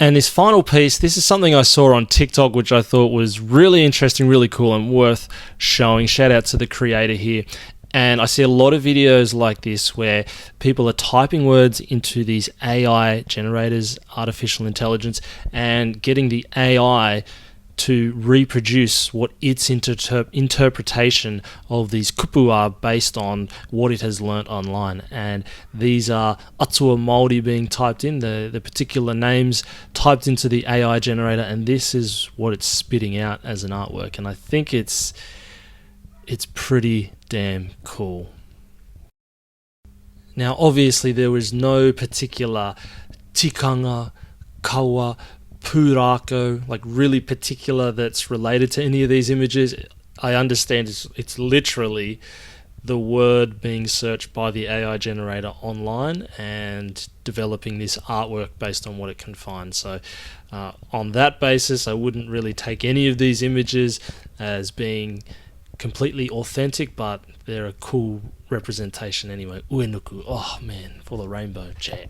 And this final piece, this is something I saw on TikTok, which I thought was really interesting, really cool, and worth showing. Shout out to the creator here. And I see a lot of videos like this where people are typing words into these AI generators, artificial intelligence, and getting the AI to reproduce what its interpretation of these kupu are based on what it has learnt online. And these are Atua Māori being typed in, the particular names typed into the AI generator, and this is what it's spitting out as an artwork. And I think it's pretty damn cool. Now, obviously, there was no particular tikanga, kawa, pūrākau, like really particular that's related to any of these images. I understand it's literally the word being searched by the AI generator online and developing this artwork based on what it can find. So on that basis, I wouldn't really take any of these images as being completely authentic, but they're a cool representation anyway. Uenuku, oh man, for the rainbow, chat.